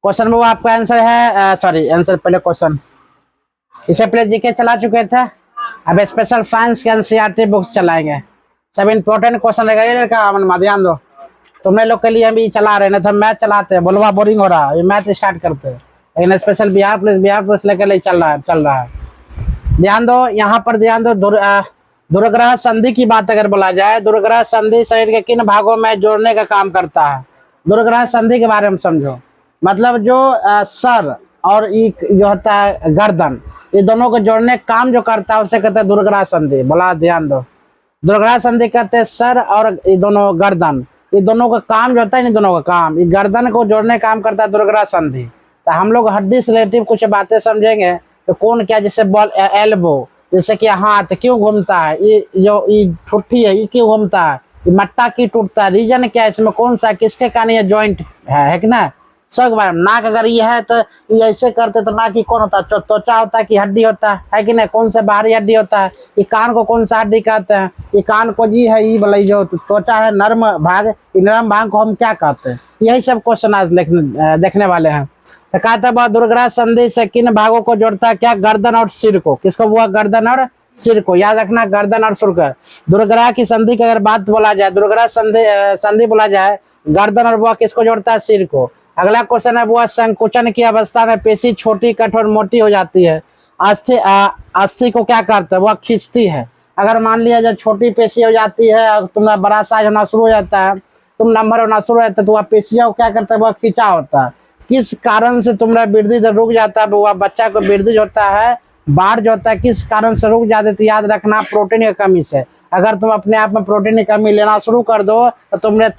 Question में वो आपका आंसर है, सॉरी आंसर पहले क्वेश्चन, इससे पहले जीके चला चुके थे, अब स्पेशल साइंस के एनसीईआरटी बुक्स चलाएंगे। सब इंपॉर्टेंट क्वेश्चन रहेगा ये लड़का, मन ध्यान दो। तुमने लोग के लिए हम भी चला रहे ना, तो मैथ चलाते हैं, बोलवा बोरिंग हो रहा है, ये मैथ स्टार्ट करते हैं, लेकिन स्पेशल बिहार पुलिस लेकर ले चल रहा है। ध्यान दो, यहाँ पर ध्यान दो। दुर्ग्रह संधि की बात अगर बोला जाए, दुर्ग्रह संधि शरीर के किन भागों में जोड़ने का काम करता है? दुर्ग्रह संधि के बारे में समझो। मतलब जो सर और एक जो होता है गर्दन, ये दोनों को जोड़ने का काम जो करता है उसे कहते हैं दुर्ग्रह संधि। बोला ध्यान दो, दुर्ग्रह संधि कहते हैं सर और ये दोनों गर्दन, ये दोनों का काम जो होता है, इन दोनों का काम, ये गर्दन को जोड़ने का काम करता है दुर्ग्रह संधि। तो हम लोग हड्डी से रिलेटिव कुछ बातें समझेंगे। तो कौन क्या, जैसे बॉल एल्बो, जैसे कि हाथ क्यों घूमता है, ये जो ये ठुट्ठी है ये क्यों घूमता है, ये मट्टा क्यों टूटता है, रीजन क्या है इसमें, कौन सा किसके कारण ये जॉइंट है कि ना, सब बारे में। नाक अगर ये है तो ये ऐसे करते तो नाक की कौन होता है, त्वचा होता है कि हड्डी होता है कि नहीं, कौन सा बाहरी हड्डी होता है। ये कान को कौन सा हड्डी कहते हैं, ये कान को जी है, ये बोला जो त्वचा है नर्म भाग, ये नर्म भाग को हम क्या कहते हैं। यही सब क्वेश्चन आज देखने वाले हैं। तो कहता है दुर्ग्रह संधि से किन भागों को जोड़ता है, क्या, गर्दन और सिर को। किसको हुआ, गर्दन और सिर को, याद रखना, गर्दन और सिर को। दुर्ग्रह की संधि की अगर बात बोला जाए, दुर्ग्रह संधि बोला जाए, गर्दन और बुआ किसको जोड़ता है, सिर को। अगला क्वेश्चन है बुआ, संकुचन की अवस्था में पेशी छोटी कठोर मोटी हो जाती है, अस्थि को क्या करता है, वह खींचती है। अगर मान लिया जाए छोटी पेशी हो जाती है और तुम्हारा बड़ा साइज होना शुरू हो जाता है, तुम नंबर होना शुरू हो जाता है, तो वह पेशियां को क्या करता है, वह खींचा होता है। किस कारण से तुम्हारा वृद्धि दर रुक जाता है, वह बच्चा को वृद्धि जो होता है, बाढ़ जो होता है, किस कारण से रुक जाती है, याद रखना, प्रोटीन की कमी से। अगर तुम अपने आप में प्रोटीन की कमी लेना शुरू कर दो तो तुम्हें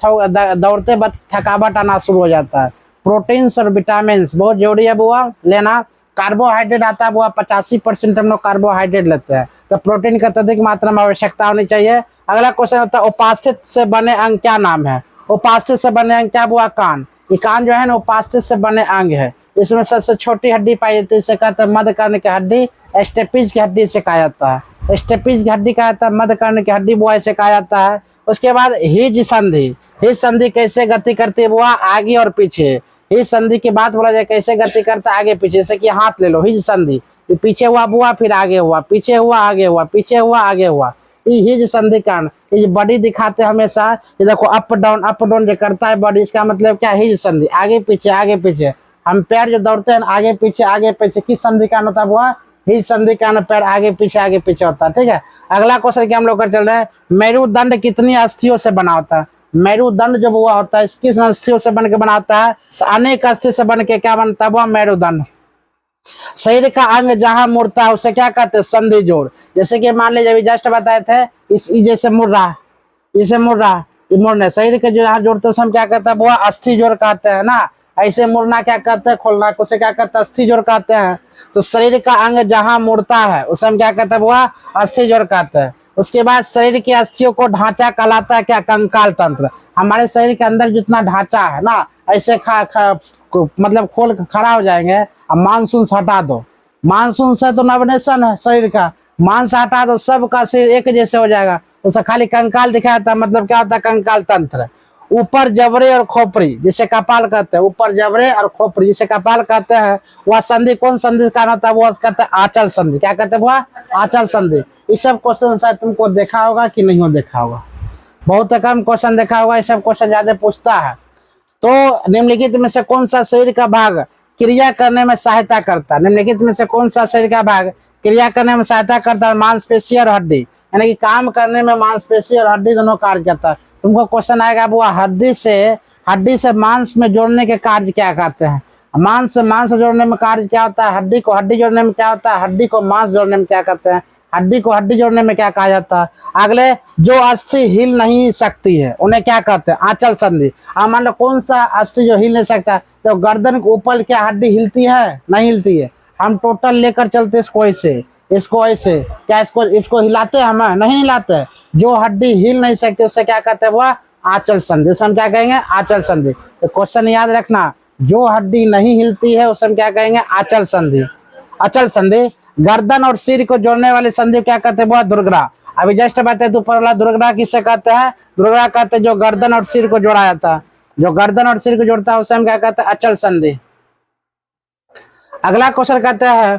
दौड़ते वक्त थकावट आना शुरू हो जाता है। प्रोटीन्स और विटामिन बहुत जरूरी है बुआ लेना। कार्बोहाइड्रेट आता है बुआ, 85% हम लोग कार्बोहाइड्रेट लेते हैं, तो प्रोटीन का अत्यधिक मात्रा में आवश्यकता होनी चाहिए। अगला क्वेश्चन होता है उपास्थित से बने अंग क्या नाम है। उपास्थित से बने अंग क्या बुआ, कान। ये कान जो है ना उपास्थित से बने अंग है। इसमें सबसे छोटी हड्डी पाई जाती है, इसे कहते हैं मध्यकर्ण की हड्डी, स्टेपिज की हड्डी से कहा जाता है। स्टेपिज की हड्डी कहा जाता है, मध्यकर्ण की हड्डी बुआ इसे कहा जाता है। उसके बाद हिज संधि। हिज संधि कैसे गति करती है बुआ, आगे और पीछे। हिज संधि की बात बोला जाए कैसे गति करता है, आगे पीछे। जैसे कि हाथ ले लो, हिज संधि, पीछे हुआ बुआ, फिर आगे हुआ, पीछे हुआ आगे हुआ, पीछे हुआ आगे हुआ, ये हिज संधि कारण। ये बॉडी दिखाते हमेशा, ये देखो अप डाउन जो करता है बॉडी, इसका मतलब क्या, हिज संधि, आगे पीछे आगे पीछे। हम पैर जो दौड़ते हैं आगे पीछे, किस संधि कारण होता है बुआ, हिज संधि कारण पैर आगे पीछे होता है। ठीक है, अगला क्वेश्चन क्या हम लोग कर चल रहे हैं, मेरुदंड कितनी अस्थियों से बना होता है। मेरुदंड जब हुआ होता है किस अस्थियों से बन के बनाता है, तो अनेक अस्थि से बन के क्या बनता है वो मेरुदंड। शरीर का अंग जहां मुड़ता है उसे क्या कहते हैं, संधि जोड़। जैसे कि मान लीजिए जस्ट बताए थे, इस जैसे मुड़ रहा, इसे मुड़ रहा, ये मुड़ने शरीर के जो यहाँ जोड़ते हैं उसे हम क्या कहते हैं वो अस्थि जोड़ कहते हैं ना। ऐसे मुड़ना क्या कहते हैं, खोलना, उसे क्या कहते हैं, अस्थि जोड़ कहते हैं। तो शरीर का अंग जहां मुड़ता है उसे हम क्या कहते हैं वो अस्थि जोड़ कहते हैं। उसके बाद शरीर की अस्थियों को ढांचा कहलाता है क्या, कंकाल तंत्र। हमारे शरीर के अंदर जितना ढांचा है ना, ऐसे मतलब खोल खड़ा हो जाएंगे। अब मानसून से हटा दो, मानसून से तो नवनेशन है शरीर का, मांस हटा दो, सबका शरीर एक जैसे हो जाएगा, उसे खाली कंकाल दिखाया था। मतलब क्या होता है, कंकाल तंत्र। ऊपर जबड़े और खोपड़ी जिसे कपाल कहते हैं, ऊपर जबड़े और खोपड़ी जिसे कपाल कहते हैं, वह संधि कौन संधि का होता है, वो कहते हैं आंचल संधि। क्या कहते हैं वो, आंचल संधि। ये सब क्वेश्चन शायद तुमको देखा होगा कि नहीं हो देखा होगा, बहुत कम क्वेश्चन देखा होगा, ये सब क्वेश्चन ज्यादा पूछता है। तो निम्नलिखित में से कौन सा शरीर का भाग क्रिया करने में सहायता करता है, निम्नलिखित में से कौन सा शरीर का भाग क्रिया करने में सहायता करता है, मांसपेशी और हड्डी। यानी कि काम करने में मांसपेशी और हड्डी दोनों कार्य करता है। तुमको क्वेश्चन आएगा वो हड्डी से मांस में जोड़ने के कार्य क्या कहते हैं, मांस से मांस जोड़ने में कार्य क्या होता है, हड्डी को हड्डी जोड़ने में क्या होता है, हड्डी को मांस जोड़ने में क्या कहते हैं, हड्डी को हड्डी जोड़ने में क्या कहा जाता है। अगले, जो अस्थि हिल नहीं सकती है उन्हें क्या कहते हैं, आंचल संधि। मान लो कौन सा अस्थि जो हिल नहीं सकता, तो गर्दन के ऊपर क्या हड्डी हिलती है, नहीं हिलती है। हम टोटल लेकर चलते इसको ऐसे, इसको ऐसे, क्या इसको हिलाते हैं, हम नहीं हिलाते। जो हड्डी हिल नहीं सकती उससे क्या कहते हैं वो आंचल संधि, उसे हम क्या कहेंगे, आंचल संधि। तो क्वेश्चन याद रखना, जो हड्डी नहीं हिलती है उसे हम क्या कहेंगे, आंचल संधि, अचल संधि। गर्दन और सिर को जोड़ने वाली संधि क्या कहते हैं वो दुर्ग्रह। अभी जस्ट बताए तो ऊपर वाला दुर्ग्रह किससे कहते हैं, दुर्ग्रह कहते हैं जो गर्दन और सिर को जोड़ा जाता है, जो गर्दन और सिर को जोड़ता है उसे हम क्या कहते हैं, अचल संधि। अगला क्वेश्चन कहता है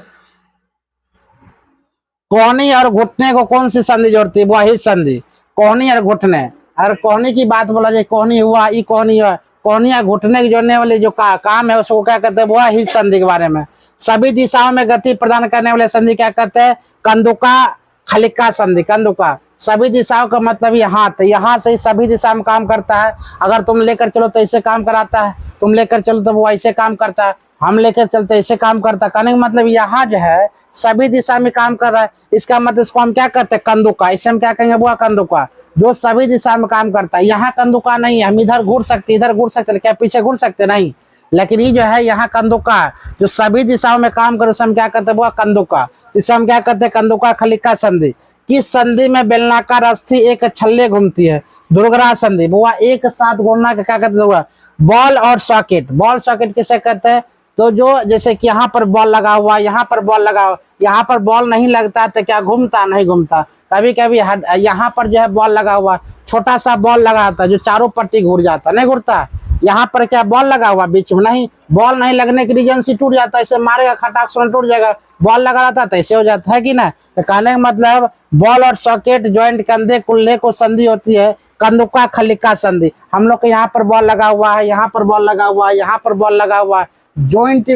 कोहनी और घुटने को कौन सी संधि जोड़ती है? वो ही संधि, कोहनी और घुटने। अगर कोहनी की बात बोला जाए, कोहनी हुआ, ई कोहनी हुआ, कोहनी या घुटने की जोड़ने वाली जो काम है उसको क्या कहते हैं? वो ही संधि के बारे में। सभी दिशाओं में गति प्रदान करने वाले संधि क्या कहते हैं? कंदुका खलिका संधि। कंदुका सभी दिशाओं का मतलब यहाँ से ही सभी दिशा में काम करता है। अगर तुम लेकर चलो तो ऐसे काम कराता है, तुम लेकर चलो तो वो ऐसे काम करता है, हम लेकर चलते ऐसे काम करता है। कहने का मतलब यहाँ जो है सभी दिशा में काम कर रहा है, इसका मतलब इसको हम क्या कहते हैं? कंदुका। इसे हम क्या कहेंगे? वो कंदुका जो सभी दिशा में काम करता है। यहाँ कंदुका नहीं है, हम इधर घूर सकते, इधर घूर सकते, क्या पीछे घूर सकते? नहीं। लेकिन ये जो है यहाँ कंदुका जो सभी दिशाओं में काम करे उसे हम क्या कहते हैं? वो कंदुका। इसे हम क्या कहते हैं? कंदुका खलिका संधि। किस संधि में बेलनाकार अस्थि एक छल्ले घूमती है? ध्रुवग्राह संधि। बुआ एक साथ घूमना क्या कहते हैं? बॉल और सॉकेट। बॉल सॉकेट किसे कहते हैं? तो जो जैसे कि यहाँ पर बॉल लगा हुआ, यहाँ पर बॉल लगा हुआ, यहाँ पर बॉल नहीं लगता तो क्या घूमता? नहीं घूमता। कभी कभी यहाँ पर जो है बॉल लगा हुआ, छोटा सा बॉल लगा होता जो चारों पट्टी घूर जाता, नहीं घूरता। यहाँ पर क्या बॉल लगा हुआ बीच में? नहीं। बॉल नहीं लगने की रीजन से टूट जाता है, इसे मारेगा खटाक से टूट जाएगा। बॉल लगा रहता तो ऐसे हो जाता है कि ना। तो कहने का मतलब बॉल और सॉकेट ज्वाइंट कंधे कुल्ले को संधि होती है कंदुका खलिका संधि। हम लोग के यहाँ पर बॉल लगा हुआ है, यहाँ पर बॉल लगा हुआ है, यहाँ पर बॉल लगा हुआ है। ज्वाइंट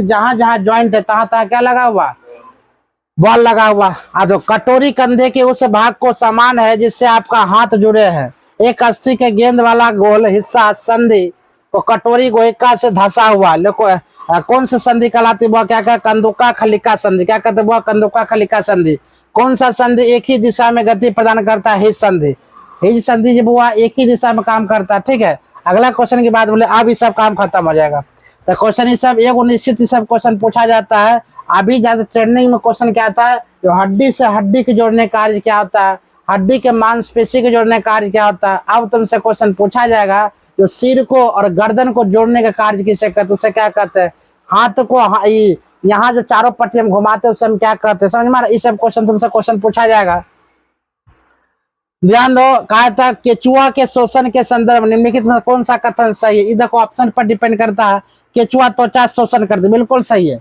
जहां जहां ज्वाइंट है तहां तहां क्या लगा हुआ? बॉल लगा हुआ। तो कटोरी कंधे के उस भाग को समान है जिससे आपका हाथ जुड़े हैं। एक अस्थि के गेंद वाला गोल हिस्सा संधि को कटोरी गोयिका से धंसा हुआ कौन सी संधि कहलाती है? क्या क्या? कंदुका खलिका संधि। क्या कहते हैं? कंदुका खलिका संधि। कौन सा संधि एक ही दिशा में गति प्रदान करता है? हिज संधि। हिज संधि जब हुआ एक ही दिशा में काम करता है। ठीक है, अगला क्वेश्चन की बात बोले अब ये सब काम खत्म हो जाएगा। तो क्वेश्चन ये सब एक निश्चित ही सब क्वेश्चन पूछा जाता है। अभी ज्यादा ट्रेंडिंग में क्वेश्चन क्या आता है? जो हड्डी से हड्डी के जोड़ने का कार्य क्या होता है? हड्डी के मांसपेशी के जोड़ने का कार्य क्या होता है? अब तुमसे क्वेश्चन पूछा जाएगा जो सिर को और गर्दन को जोड़ने का कार्य किसे कहते? उसे क्या कहते हैं? हाथ को यहाँ जो चारों पट्टी हम घुमाते हैं उसे हम क्या कहते हैं? समझ में आ रहा है? इस सब क्वेश्चन तुमसे क्वेश्चन पूछा जाएगा। ध्यान दो, कहा था केचुआ के शोषण के संदर्भ निम्नलिखित में कौन सा कथन सही है? इधर को ऑप्शन पर डिपेंड करता है। केचुआ त्वचा शोषण करते, बिल्कुल सही है।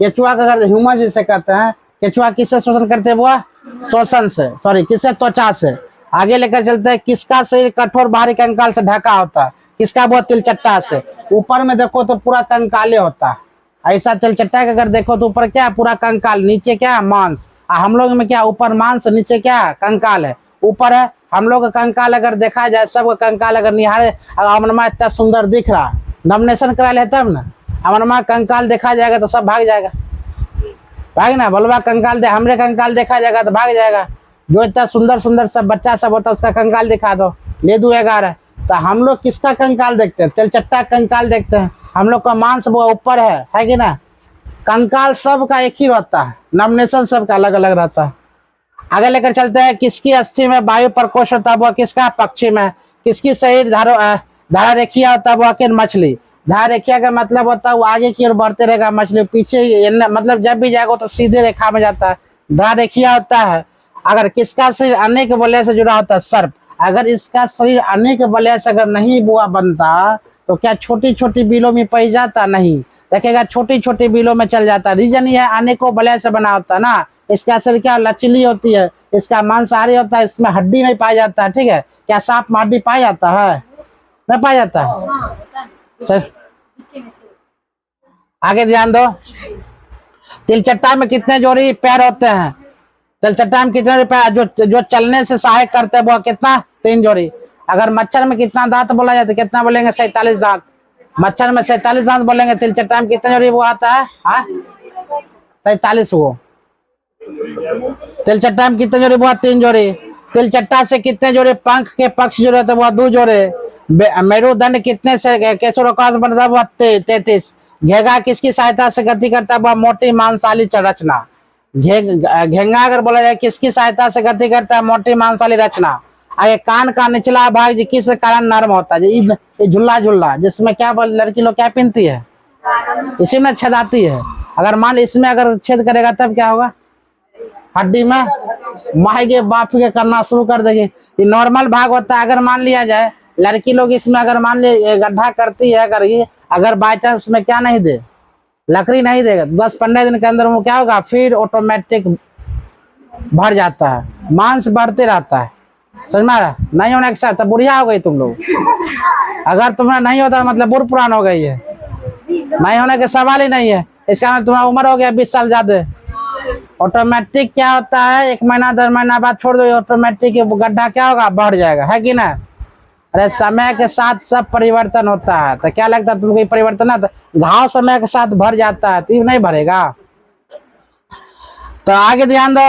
केचुआ का करते ह्यूमस जिसे कहते हैं। केचुआ किससे शोषण करते हैं? वो शोषण से, सॉरी किससे? त्वचा से। आगे लेकर चलते हैं। किसका शरीर कठोर बाहरी कंकाल से ढका होता है? किसका? वो तिलचट्टा से। ऊपर में देखो तो पूरा कंकाले होता है। ऐसा तिलचट्टा का अगर देखो तो ऊपर क्या? पूरा कंकाल, नीचे क्या? मांस। हम लोग में क्या? ऊपर मांस, नीचे क्या? कंकाल है। ऊपर है हम लोग का कंकाल। अगर देखा जाए सबका कंकाल अगर निहारे, अमनमा इतना सुंदर दिख रहा, नॉमिनेशन करा ले तब ना। अमनमा कंकाल देखा जाएगा तो सब भाग जाएगा, भाग ना। बलवा कंकाल हमरे कंकाल देखा जाएगा तो भाग जाएगा। जो इतना सुंदर सुंदर सब बच्चा सब होता है उसका कंकाल दिखा दो, ले दो 11। तो हम लोग किसका कंकाल देखते हैं? तिलचट्टा कंकाल देखते हैं। हम लोग का मांस वो ऊपर है कि ना। कंकाल सबका एक ही रहता है, नॉमिनेशन सबका अलग अलग रहता है। आगे लेकर चलते हैं। किसकी अस्थि में वायु प्रकोष्ठ होता है? वो किसका? पक्षी में। किसकी शरीर धारा रेखिया होता है? वो किन? मछली। धारा रेखिया का मतलब होता है वो आगे की ओर बढ़ते रहेगा, मछली पीछे, मतलब जब भी जाएगा तो सीधे रेखा में जाता है। धारा रेखिया होता है। अगर किसका शरीर अनेक वलय से जुड़ा होता है? सर्प। अगर इसका शरीर अनेक वलय से अगर नहीं बुआ बनता तो क्या छोटी छोटी बिलों में पै जाता? नहीं, देखेगा छोटी छोटी बिलों में चल जाता। रीजन ये अनेकों वलय से बना होता है ना। इसका शरीर क्या? लचीली होती है, इसका मांसाहारी होता है, इसमें हड्डी नहीं पाया जाता है। ठीक है, क्या सांप में हड्डी पाया जाता है? नहीं पाया जाता है सर। आगे ध्यान दो। तिलचट्टा में कितने जोड़ी पैर होते हैं? तिलचट्टा में कितने जोड़ी पैर जो चलने से सहायक करते हैं? वो कितना? 3 जोड़ी। अगर मच्छर में कितना दांत बोला जाता है? कितना बोलेंगे? 47 दांत। मच्छर में 47 दांत बोलेंगे। तिलचट्टा में कितने जोड़ी वो आता है? 47 वो। तिलचट्टा में कितने जोड़ी? वो 3 जोड़ी। तिलचट्टा से कितने जोड़ी पंख के पक्ष जो रहते वो 2 जोड़े। मेरुदंड कितने से केशरोकाश बनता है? वो 33। घेगा किसकी सहायता से गति करता है? वो मोटी मांसाली रचना। घेंगा अगर बोला जाए किसकी सहायता से गति करता है? मोटी मांसाली रचना। आगे कान का निचला भाग किस कारण नरम होता है? ये झुल्ला झुल्ला जिसमें क्या लड़की लोग क्या पहनती है, इसी में छेद आती है। अगर मान इसमें अगर छेद करेगा तब क्या होगा? हड्डी में माही के बाप के करना शुरू कर देगी। ये नॉर्मल भाग होता है। अगर मान लिया जाए लड़की लोग इसमें अगर मान लिया गड्ढा करती है, अगर बाई चांस में क्या नहीं दे, लकड़ी नहीं देगा तो 10-15 दिन के अंदर वो क्या होगा, फिर ऑटोमेटिक भर जाता है, मांस बढ़ते रहता है। समझ में आ रहा? नहीं होने के साथ तब बुढ़िया हो गई तुम लोग। अगर तुम्हारा नहीं होता मतलब बुढ़ पुरान हो गई है, नहीं होने के सवाल ही नहीं है। इसका मतलब तुम्हारा उम्र हो गया 20 साल ज्यादा। ऑटोमेटिक क्या होता है, 1 महीना 10 महीना बाद छोड़ दो, ऑटोमेटिक गड्ढा क्या होगा, बढ़ जाएगा, है कि ना? अरे समय के साथ सब परिवर्तन होता है। तो क्या लगता है तुमको ये परिवर्तन है? तो घाव समय के साथ भर जाता है, तो ये नहीं भरेगा। तो आगे ध्यान दो,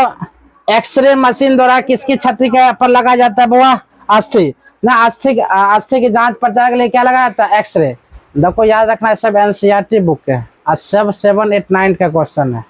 एक्सरे मशीन द्वारा किसकी छाती के पर लगाया जाता है बुआ? अस्थि ना, अस्थि की जांच पड़ताल के लिए क्या लगाया जाता है? एक्सरे। देखो याद रखना है, सब एनसीईआरटी बुक है और सब 7, 8, 9 का क्वेश्चन है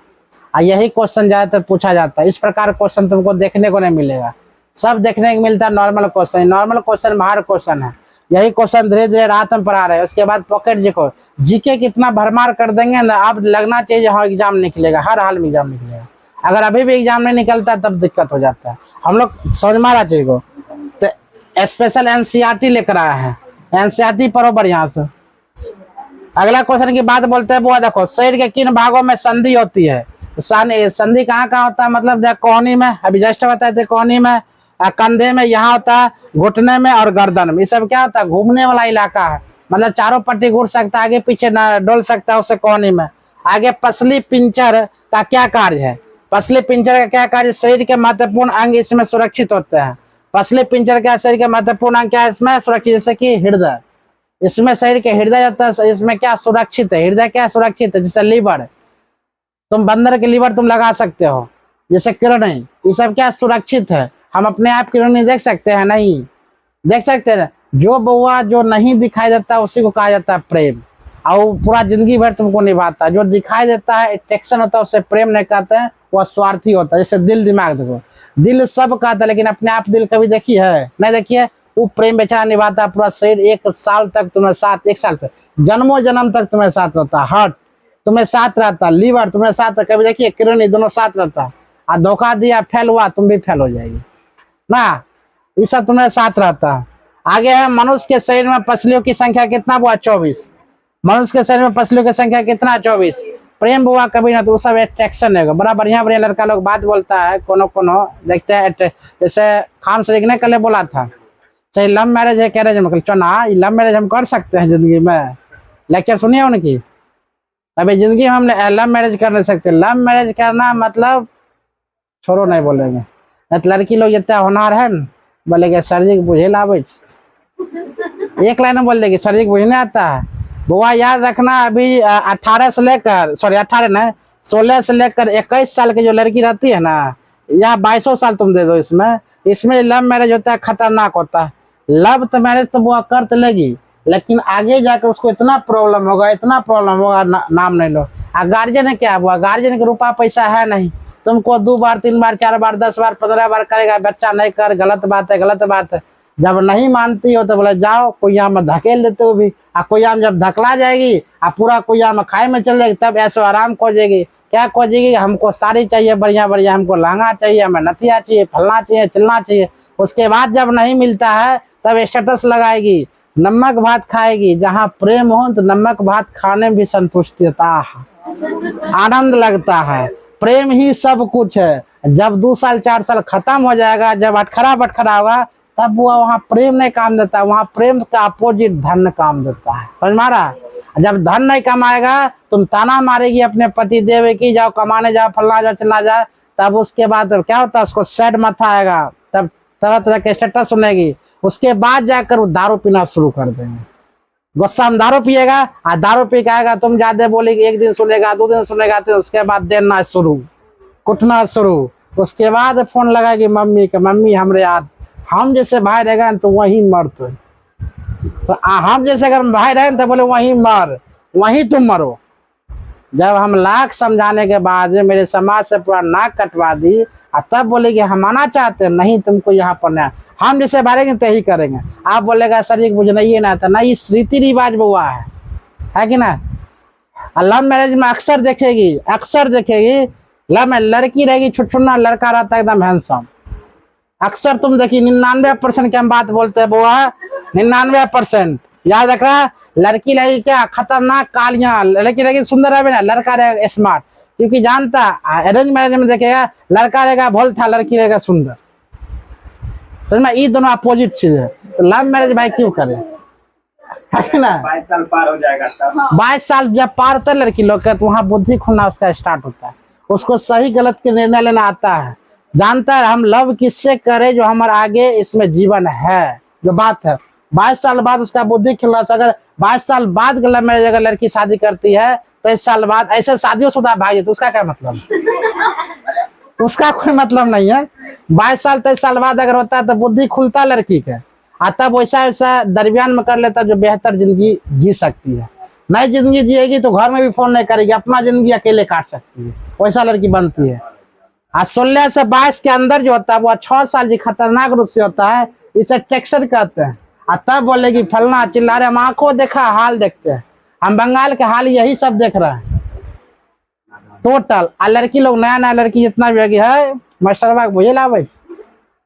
और यही क्वेश्चन ज्यादातर पूछा जाता है। इस प्रकार क्वेश्चन तुमको देखने को नहीं मिलेगा, सब देखने को मिलता है नॉर्मल क्वेश्चन। नॉर्मल क्वेश्चन बाहर क्वेश्चन है, यही क्वेश्चन धीरे धीरे रात में पढ़ा रहे हैं। उसके बाद पॉकेट जीको जीके कितना भरमार कर देंगे ना, अब लगना चाहिए हाँ एग्जाम निकलेगा, हर हाल में एग्जाम निकलेगा। अगर अभी भी एग्जाम नहीं निकलता तब दिक्कत हो जाता है। हम लोग समझ मारा चीज को। तो स्पेशल एनसीईआरटी लेकर आया है, एनसीईआरटी पढ़ो बढ़िया से। अगला क्वेश्चन की बात बोलते हैं वो देखो, शरीर के किन भागों में संधि होती है? संधि कहाँ कहाँ होता है, मतलब देख कोहनी में, अभी जस्ट बताए थे कोहनी में, कंधे में, यहाँ होता है घुटने में और गर्दन में। ये सब क्या होता है, घूमने वाला इलाका है, मतलब चारों पट्टी घूर सकता है, आगे पीछे डोल सकता है उससे कोहनी में। आगे पसली पिंजर का क्या कार्य है? पसली पिंजर का क्या कार्य? शरीर के महत्वपूर्ण अंग इसमें सुरक्षित होते हैं। पसली पिंजर का शरीर के महत्वपूर्ण अंग क्या है इसमें सुरक्षित? जैसे कि हृदय, इसमें शरीर के हृदय होता है, इसमें क्या सुरक्षित है? हृदय क्या सुरक्षित है? जैसे लीवर, तुम बंदर के लीवर तुम लगा सकते हो, जैसे किडनी, ये सब क्या सुरक्षित है। हम अपने आप किडनी देख सकते हैं? नहीं देख सकते हैं। जो बउआ जो नहीं दिखाई देता उसी को कहा जाता है प्रेम, और पूरा जिंदगी भर तुमको निभाता है। जो दिखाई देता है अट्रैक्शन होता है उसे प्रेम नहीं कहते हैं, वह स्वार्थी होता है। जैसे दिल दिमाग, देखो दिल सब कहता है लेकिन अपने आप दिल कभी देखी है? नहीं देखी है। वो प्रेम बेचारा निभाता है पूरा शरीर, 1 साल तक तुम्हें साथ, 1 साल से जन्मों जन्म तक तुम्हें साथ रहता है। हार्ट तुम्हें साथ रहता है, लीवर तुम्हें साथ, कभी देखिए किडनी, दोनों साथ रहता है। और धोखा दिया, फेल हुआ, तुम भी फेल हो जाएगी ना, ये सब तुम्हें साथ रहता है। आगे है, मनुष्य के शरीर में पसलियों की संख्या कितना बुआ? 24। मनुष्य के शरीर में पसलियों की संख्या कितना? 24। प्रेम बुआ कभी ना, तो सब अट्रैक्शन है। बड़ा बढ़िया बढ़िया लड़का लोग बात बोलता है, कोनो कोनो देखते हैं। जैसे खान शरीक ने कल बोला था, चाहे लव मैरिज है, कैरेज में, चुना लव मैरिज हम कर सकते हैं जिंदगी में। लेक्चर सुनिए उनकी, अभी जिंदगी में हम लव मैरिज कर नहीं सकते। लव मैरिज करना मतलब छोड़ो, नहीं बोलेंगे। तो लड़की लोग जितना होनार है न, बोलेगे सर जी बुझे लावे, एक लाइन में बोल देगी सर जी बुझने आता है। बुआ याद रखना, अभी 18 से लेकर 18 नहीं 16 से लेकर 21 साल की जो लड़की रहती है ना, या 22 साल तुम दे दो, इसमें लव मैरिज होता है, खतरनाक होता है। लव तो मैरिज तो बुआ कर तो लेगी, लेकिन आगे जाकर उसको इतना प्रॉब्लम होगा, इतना प्रॉब्लम होगा, नाम नहीं लो। गार्जियन है क्या बुआ? गार्जियन के रुपया पैसा है नहीं, तुमको 2 बार 3 बार 4 बार 10 बार 15 बार करेगा, बच्चा नहीं कर, गलत बात है, गलत बात है। जब नहीं मानती हो तो बोले जाओ कुइया में धकेल देते हो भी, कुइया में जब धकला जाएगी पूरा कुइया में खाए में चल जाएगी, तब ऐसो आराम खोजेगी। क्या खोजेगी? हमको साड़ी चाहिए बढ़िया बढ़िया, हमको लहंगा चाहिए, हमें नथिया चाहिए, फलना चाहिए, चिलना चाहिए। उसके बाद जब नहीं मिलता है तब स्टेटस लगाएगी, नमक भात खाएगी। जहाँ प्रेम हो तो नमक भात खाने में भी संतुष्टि होता है, आनंद लगता है। प्रेम ही सब कुछ है। जब 2 साल 4 साल खत्म हो जाएगा, जब अटखरा बटखरा होगा, तब वो वहाँ प्रेम नहीं काम देता, वहाँ प्रेम का अपोजिट धन काम देता है। समझ मारा? जब धन नहीं कमाएगा, तुम ताना मारेगी अपने पति देव की, जाओ कमाने जाओ, फलना जाओ, चलना जाए, तब उसके बाद क्या होता है, उसको सैड मथा आएगा, तब तरह तरह के स्टेटस सुनेगी। उसके बाद जाकर वो दारू पीना शुरू कर देंगे। गुस्सा में दारू पिएगा और दारू पी के आएगा, तुम ज्यादा बोलेगी, 1 दिन सुनेगा, 2 दिन सुनेगा, तो उसके बाद देना शुरू, कुटना शुरू। उसके बाद फोन लगाएगी मम्मी के, मम्मी हमरे याद, हम जैसे भाई रहेगा तो वही मर, तो हम जैसे अगर भाई रहे तो बोले वहीं मर, वहीं तुम मरो। जब हम लाख समझाने के बाद मेरे समाज से पूरा नाक कटवा दी, और तब बोलेगी हम आना चाहते हैं, नहीं तुमको यहाँ पर नहीं, हम जैसे भरेंगे तो ही करेंगे। आप बोलेगा सर जी मुझे नहीं ना था, नहीं रीति रिवाज हुआ है कि ना। लव मैरिज में अक्सर देखेगी लव में लड़की रहेगी छुटछुन्ना, लड़का रहता है एकदम हैंडसम। अक्सर तुम देखिए 99% की हम बात बोलते हैं बुआ, 99% याद रख रहा। लड़की लगी क्या खतरनाक कालियां, लड़की लगी सुंदर है ना, लड़का रहेगा स्मार्ट, क्योंकि जानता अरेंज मैरिज में देखेगा लड़का रहेगा भोलथा, लड़की रहेगा सुंदर। समझ में, ये दोनों अपोजिट चीज है। तो लव मैरिज भाई क्यों करे, है ना। 22 साल पार हो जाएगा तब। 22 साल जब पार होता है लड़की लोग का, तो वहाँ बुद्धि खुलना उसका स्टार्ट होता है, उसको सही गलत के निर्णय लेना आता है, जानता है हम लव किससे करें जो हमारे आगे इसमें जीवन है, जो बात है। 22 साल बाद उसका बुद्धि खुलना। अगर 22 साल बाद लव मैरिज अगर लड़की शादी करती है, 23 साल बाद ऐसे शादियों शुदा भाई, तो उसका क्या मतलब उसका कोई मतलब नहीं है। 22 साल 23 साल बाद अगर होता है तो बुद्धि खुलता लड़की के, तब वैसा वैसा दरमियान में कर लेता जो बेहतर जिंदगी जी सकती है। नई जिंदगी जिएगी तो घर में भी फोन नहीं करेगी, अपना जिंदगी अकेले काट सकती है, वैसा लड़की बनती है। 16 से 22 के अंदर जो होता है वो 6 साल जी खतरनाक रूप से होता है, इसे टेक्सर कहते हैं। तब बोलेगी फलना चिल्ला रहे, हम आंखों देखा हाल देखते हैं, हम बंगाल के हाल यही सब देख रहे हैं टोटल। लड़की लोग नया नया लड़की जितना भी है मास्टर बाग बुझे ला भाई,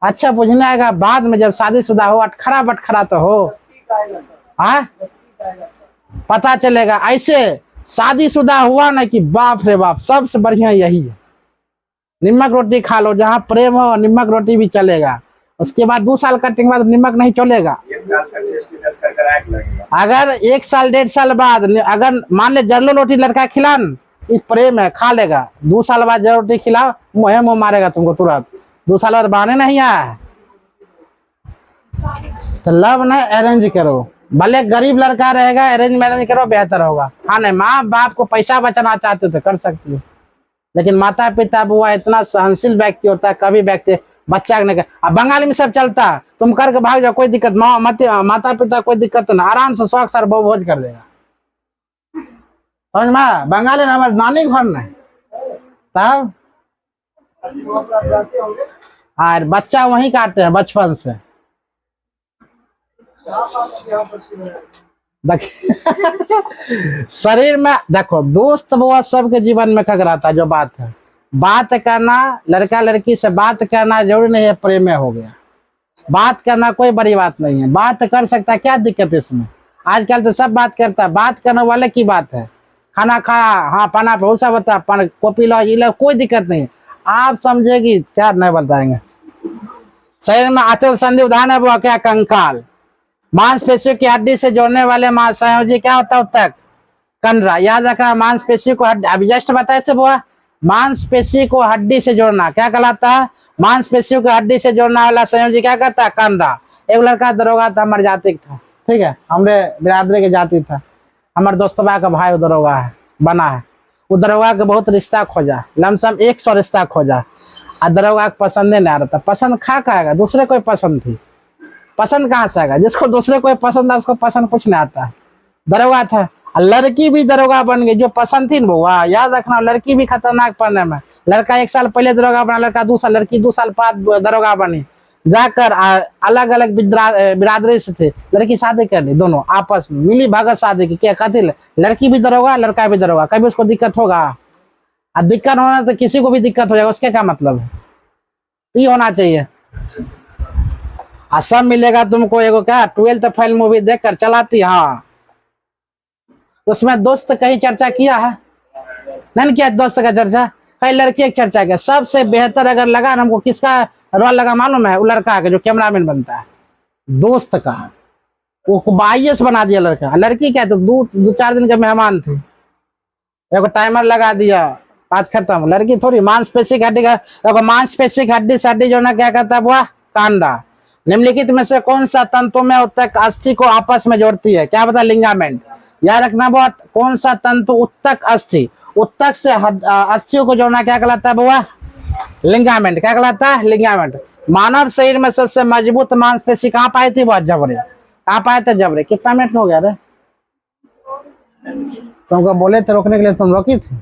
अच्छा बुझने आएगा बाद में, जब शादीशुदा हो अटखरा बटखरा तो हो, हाँ पता चलेगा। ऐसे शादीशुदा हुआ ना कि बाप रे बाप, सबसे बढ़िया यही है। निमक रोटी खा लो, जहाँ प्रेम हो निमक रोटी भी चलेगा। उसके बाद 2 साल कटने के बाद निमक नहीं चलेगा। 1 साल का टेस्ट टेस्ट कर आग लगेगा। अगर 1 साल 1.5 साल बाद अगर मान ले जरलो रोटी लड़का खिलान, इस प्रेम है खा लेगा। 2 साल बाद जर रोटी खिलाओ मुँह मुँह मारेगा तुमको तुरंत। 2 साल बाद बहाने नहीं आया। तो लव न अरेंज करो, भले गरीब लड़का रहेगा अरेंज मैरेज करो बेहतर होगा। हाँ नहीं, माँ बाप को पैसा बचाना चाहते तो कर सकती हो, लेकिन माता पिता बुआ इतना सहनशील व्यक्ति होता है, कभी व्यक्ति बच्चा नहीं कर। अब बंगाली में सब चलता, तुम करके भाग जाओ कोई दिक्कत, माता पिता कोई दिक्कत ना, आराम से शौक सर भोज कर देगा। समझ में, बंगाली ना हमारे नानी घर नहीं तब। हाँ बच्चा वहीं काटते हैं बचपन से। शरीर में देखो दोस्त वो सबके जीवन में खगराता जो बात है। बात करना लड़का लड़की से बात करना जरूरी नहीं है प्रेम में हो गया। बात करना कोई बड़ी बात नहीं है, बात कर सकता है, क्या दिक्कत है इसमें। आजकल तो सब बात करता है, बात करने वाले की बात है। खाना खाया, हाँ पाना पे सब होता है, कॉपी लो ये लो, कोई दिक्कत नहीं। आप समझेगी क्या नहीं बताएंगे। शरीर में आचल संधि उदाहरण है वो क्या, कंकाल। मांसपेशियों की हड्डी से जोड़ने वाले संयोजी क्या होता है उत्तक कंडरा। याद रखना, मांसपेशी को अभी जस्ट बताए थे बुआ, मांसपेशी को हड्डी से जोड़ना क्या कहलाता है, मांसपेशियों को हड्डी से जोड़ने वाला संयोजी क्या कहता है, कंडरा। एक लड़का दरोगा था, हमारे जाति था, ठीक है, हमरे बिरादरी के जाति था। हमारे दोस्तबा का भाई दरोगा है, बना है। वो दरोगा के बहुत रिश्ता खोजा, लमसम 100 रिश्ता खोजा, और दरोगा को पसंद नहीं आ रहा था। पसंद खा आएगा, दूसरे कोई पसंद थी, पसंद कहाँ से आएगा, जिसको दूसरे कोई पसंद है उसको पसंद कुछ नहीं आता है। दरोगा था, लड़की भी दरोगा बन गई, जो पसंद थी ना वो। याद रखना, लड़की भी खतरनाक पढ़ने में। लड़का 1 साल पहले दरोगा बना, लड़का 2 साल, लड़की 2 साल बाद दरोगा बनी। जाकर अलग अलग बिरादरी से थे, लड़की शादी कर ली, दोनों आपस में मिली भगत शादी की। क्या कहती, लड़की भी दरोगा लड़का भी दरोगा, कभी उसको दिक्कत होगा। और दिक्कत होना तो किसी को भी दिक्कत हो जाएगा, उसके क्या मतलब है। ये होना चाहिए, सब मिलेगा तुमको। एगो क्या 12th फेल मूवी देखकर चलाती, हाँ उसमें दोस्त कहीं चर्चा किया है, नहीं किया दोस्त का चर्चा, कहीं लड़की एक चर्चा किया। सबसे बेहतर अगर लगा ना हमको, किसका रोल लगा मालूम है, वो लड़का का जो कैमरामैन बनता है, दोस्त का। वो IAS बना दिया लड़का, लड़की क्या तो 2-4 दिन के मेहमान थे। एगो टाइमर लगा दिया, बात खत्म। लड़की थोड़ी मांसपेशी हड्डी का, मांसपेशी हड्डी से हड्डी जो ना क्या कहता है वो कांडा। निम्नलिखित में से कौन सा तंतु में उत्तक अस्थि को आपस में जोड़ती है, क्या बता, लिंगामेंट। याद रखना बहुत, कौन सा तंतु उत्तक अस्थि, उत्तक से अस्थियों को जोड़ना क्या कहलाता है बुआ, लिंगामेंट। क्या कहलाता है, लिंगामेंट। मानव शरीर में सबसे मजबूत मांसपेशी कहाँ पाई थी बुआ, जबड़े। कहाँ पाए थे, जबड़े। कितना मिनट हो गया रे, तुमको बोले थे रोकने के लिए, तुम रोकी थी।